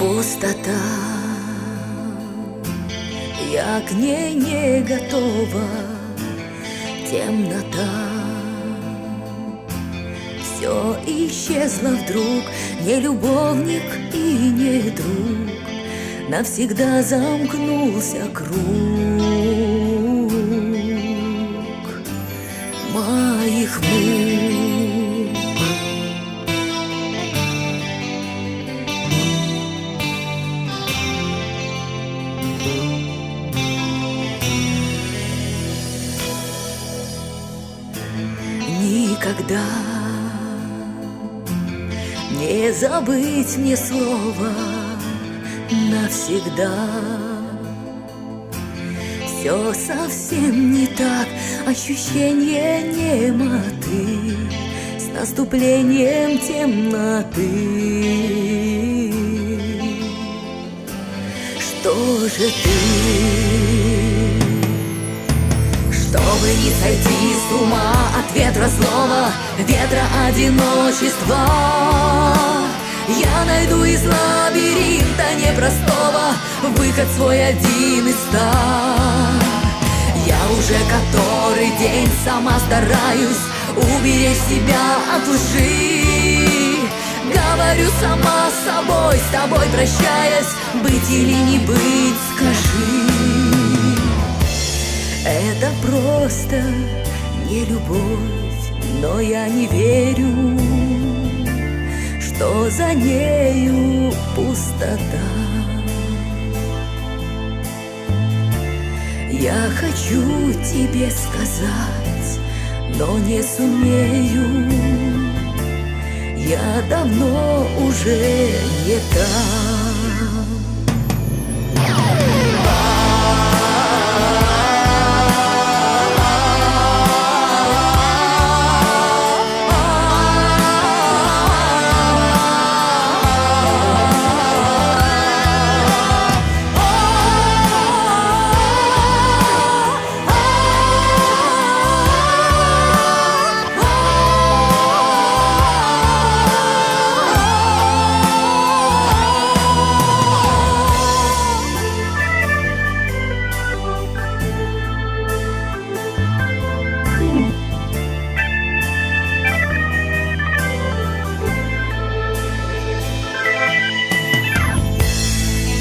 Пустота, я к ней не готова. Темнота, все исчезло вдруг. Не любовник и не друг, навсегда замкнулся круг моих мук. Никогда не забыть мне слова навсегда. Все совсем не так, ощущение немоты с наступлением темноты. Что же ты? Чтобы не сойти с ума от ветра злого, ветра одиночества, я найду из лабиринта непростого выход свой один из ста. Я уже который день сама стараюсь уберечь себя от лжи. Говорю сама с собой, с тобой прощаясь, быть или не быть, скажи. Это просто не любовь, но я не верю, что за нею пустота. Я хочу тебе сказать, но не сумею. Я давно уже не там.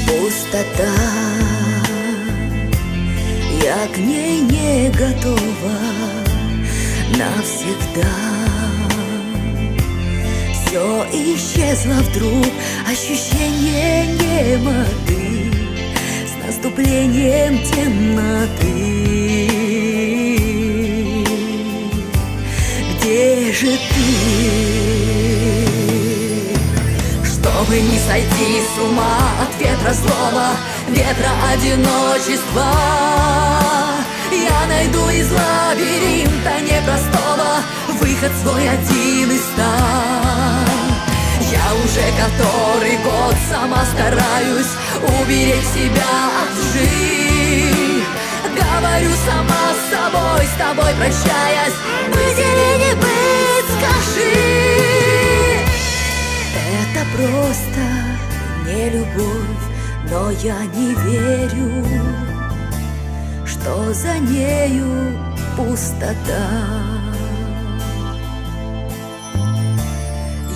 Пустота, я к ней не готова навсегда. Все исчезло вдруг, ощущение немоты с наступлением темноты. Где же ты? Чтобы не сойти с ума от ветра злого, ветра одиночества, я найду из лабиринта непростого выход свой один из ста. Я уже который год сама стараюсь уберечь себя от лжи. Говорю сама с собой, с тобой прощаясь, быть или не быть, скажи. Это просто не любовь, но я не верю, что за нею пустота.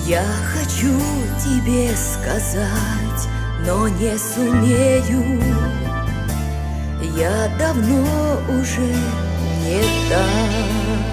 Я хочу тебе сказать, но не сумею. Я давно уже не там.